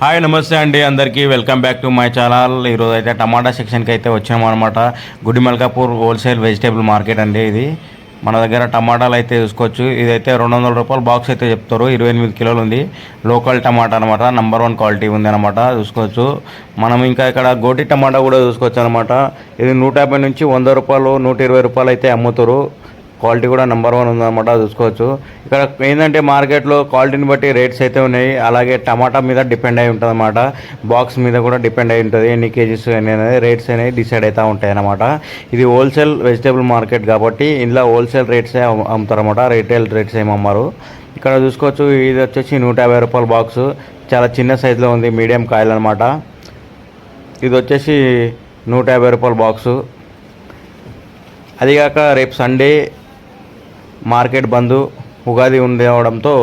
Hi నమస్తే అండి అందరికీ welcome back to my channel. ఈరోజు అయితే టమాటా సెక్షన్కి అయితే వచ్చాము అనమాట. గుడిమల్కాపూర్ హోల్సేల్ వెజిటేబుల్ మార్కెట్ అండి ఇది. మన దగ్గర టమాటాలు అయితే చూసుకోవచ్చు. ఇదైతే 200 రూపాయల బాక్స్ అయితే చెప్తారు. 28 కిలోలు ఉంది. లోకల్ టమాటా అనమాట. నంబర్ 1 క్వాలిటీ ఉంది అనమాట. చూసుకోవచ్చు. మనం ఇంకా ఇక్కడ గోటి టమాటా కూడా చూసుకోవచ్చు అనమాట. ఇది 150 నుంచి 100 రూపాయలు 120 రూపాయలు అయితే అమ్ముతారు. క్వాలిటీ కూడా నెంబర్ 1 ఉందన్నమాట. చూసుకోవచ్చు. ఇక్కడ ఏంటంటే మార్కెట్లో క్వాలిటీని బట్టి రేట్స్ అయితే ఉన్నాయి. అలాగే టమాటా మీద డిపెండ్ అయి ఉంటుంది అన్నమాట. బాక్స్ మీద కూడా డిపెండ్ అయి ఉంటుంది. ఎన్ని కేజీస్ అనేది రేట్స్ అనేవి డిసైడ్ అవుతూ ఉంటాయి అన్నమాట. ఇది హోల్సేల్ వెజిటేబుల్ మార్కెట్ కాబట్టి ఇందులో హోల్సేల్ రేట్సే అమ్ముతారన్నమాట. రీటైల్ రేట్స్ ఏమి అమ్మారు. ఇక్కడ చూసుకోవచ్చు. ఇది వచ్చేసి 150 రూపాయల బాక్స్. చాలా చిన్న సైజులో ఉంది. మీడియం కాయలు అనమాట. ఇది వచ్చేసి 150 రూపాయల బాక్సు. అదిగాక రేపు సండే మార్కెట్ బంద్, ఉగాది ఉండవడంతో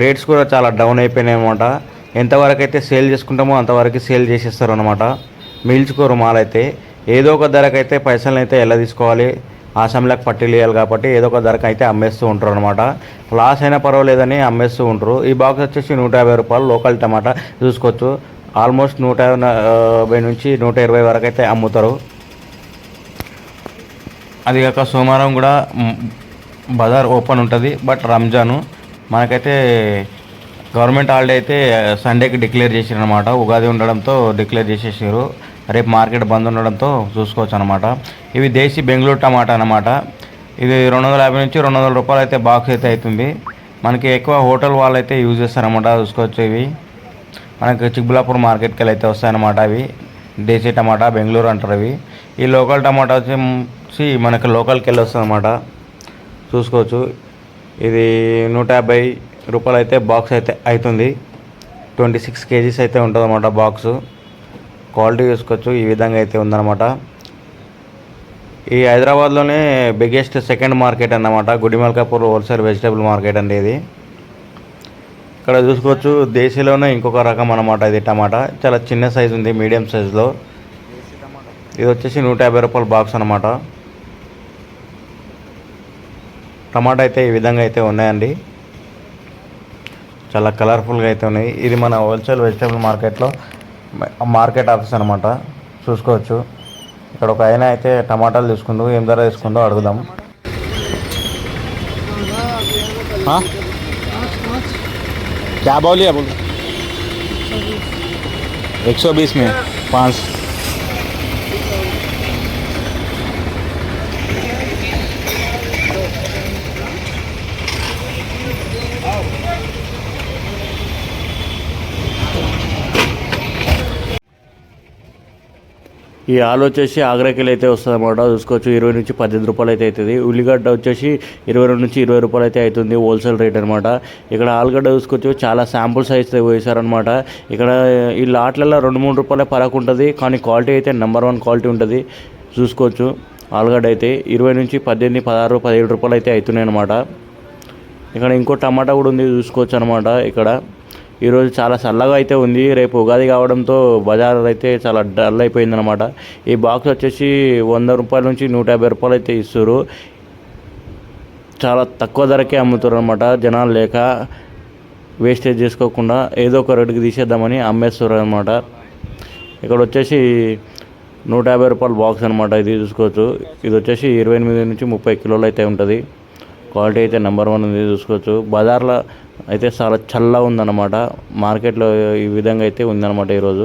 రేట్స్ కూడా చాలా డౌన్ అయిపోయినాయి అనమాట. ఎంతవరకు అయితే సేల్ చేసుకుంటామో అంతవరకు సేల్ చేసేస్తారు అనమాట. మిల్చుకోరు మాల్ అయితే. ఏదో ఒక ధరకైతే పైసలను అయితే ఎలా తీసుకోవాలి, ఆసాంలకు పట్టీలు ఇవ్వాలి కాబట్టి ఏదో ఒక ధరకు అయితే అమ్మేస్తూ ఉంటారు అనమాట. లాస్ అయినా పర్వాలేదని అమ్మేస్తూ ఉంటారు. ఈ బాక్స్ వచ్చేసి 150 రూపాయలు. లోకల్ టమాటా చూసుకోవచ్చు. ఆల్మోస్ట్ 150 నుంచి 120 వరకు అయితే అమ్ముతారు. అదిగాక సోమవారం కూడా బజార్ ఓపెన్ ఉంటుంది. బట్ రంజాను మనకైతే గవర్నమెంట్ హాలిడే అయితే సండేకి డిక్లేర్ చేసారు అనమాట. ఉగాది ఉండడంతో డిక్లేర్ చేసేసారు. రేపు మార్కెట్ బంద్ ఉండడంతో చూసుకోవచ్చు అనమాట. ఇవి దేశీ బెంగళూరు టమాటా అనమాట. ఇది 250 నుంచి 200 రూపాయలు అయితే బాక్స్ అయితే అవుతుంది. మనకి ఎక్కువ హోటల్ వాళ్ళు అయితే యూజ్ చేస్తారనమాట. చూసుకోవచ్చు. ఇవి మనకి చిక్బులాపూర్ మార్కెట్కి వెళ్ళి అయితే వస్తాయన్నమాట. అవి దేశీ టమాటా బెంగళూరు అంటారు. ఇవి ఈ లోకల్ టమాటా వచ్చి మనకి లోకల్కి వెళ్ళి వస్తుంది అనమాట. చూసుకోవచ్చు. ఇది 150 రూపాయలు అయితే బాక్స్ అయితే అవుతుంది. 26 కేజీస్ అయితే ఉంటుంది అన్నమాట బాక్సు. క్వాలిటీ చూసుకోవచ్చు. ఈ విధంగా అయితే ఉందన్నమాట. ఈ హైదరాబాద్లోనే బిగ్గెస్ట్ సెకండ్ మార్కెట్ అన్నమాట. గుడిమల్కాపూర్ హోల్సేల్ వెజిటేబుల్ మార్కెట్ అండి ఇది. ఇక్కడ చూసుకోవచ్చు. దేశీలోనే ఇంకొక రకం అన్నమాట. ఇది టమాటా చాలా చిన్న సైజు ఉంది. మీడియం సైజులో ఇది వచ్చేసి 150 రూపాయల బాక్స్ అన్నమాట. టమాటా అయితే ఈ విధంగా అయితే ఉన్నాయండి. చాలా కలర్ఫుల్గా అయితే ఉన్నాయి. ఇది మన హోల్సేల్ వెజిటేబుల్ మార్కెట్లో మార్కెట్ ఆఫీస్ అనమాట. చూసుకోవచ్చు. ఇక్కడ ఒక ఆయన అయితే టమాటాలు తీసుకుందో ఏం ధర తీసుకుందో అడుగుదాం. क्या बोलिए बोल 120 में 5. ఈ ఆలు వచ్చేసి ఆగ్రాకి అయితే వస్తుంది అన్నమాట. చూసుకోవచ్చు. 20 నుంచి 18 రూపాయలు అయితే అవుతుంది. ఉల్లిగడ్డ వచ్చేసి 22 నుంచి 20 రూపాయలు అయితే అవుతుంది. హోల్సేల్ రేట్ అనమాట. ఇక్కడ ఆలుగడ్డ చూసుకోవచ్చు. చాలా శాంపుల్స్ అయితే వేశారనమాట. ఇక్కడ ఈ లాట్లలో 2-3 రూపాయలే పరకు ఉంటుంది. కానీ క్వాలిటీ అయితే నెంబర్ 1 క్వాలిటీ ఉంటుంది. చూసుకోవచ్చు. ఆలుగడ్డ అయితే 20 నుంచి 18, 16, 17 రూపాయలు అయితే అవుతున్నాయి అనమాట. ఇక్కడ ఇంకో టమాటా కూడా ఉంది. చూసుకోవచ్చు అనమాట. ఇక్కడ ఈరోజు చాలా చల్లగా అయితే ఉంది. రేపు ఉగాది కావడంతో బజార్ అయితే చాలా డల్ అయిపోయింది అనమాట. ఈ బాక్స్ వచ్చేసి 100 రూపాయల నుంచి 150 రూపాయలు అయితే ఇస్తారు. చాలా తక్కువ ధరకే అమ్ముతారు అనమాట. జనాలు లేక వేస్టేజ్ చేసుకోకుండా ఏదో ఒక రేటుకి తీసేద్దామని అమ్మేస్తారు అనమాట. ఇక్కడ వచ్చేసి 150 రూపాయల బాక్స్ అనమాట. ఇది చూసుకోవచ్చు. ఇది వచ్చేసి 28 నుంచి 30 కిలోలు అయితే ఉంటుంది. క్వాలిటీ అయితే నెంబర్ 1 ఉంది. చూసుకోవచ్చు. బజార్లో అయితే చాలా చల్లగా ఉందన్నమాట. మార్కెట్లో ఈ విధంగా అయితే ఉందన్నమాట ఈరోజు.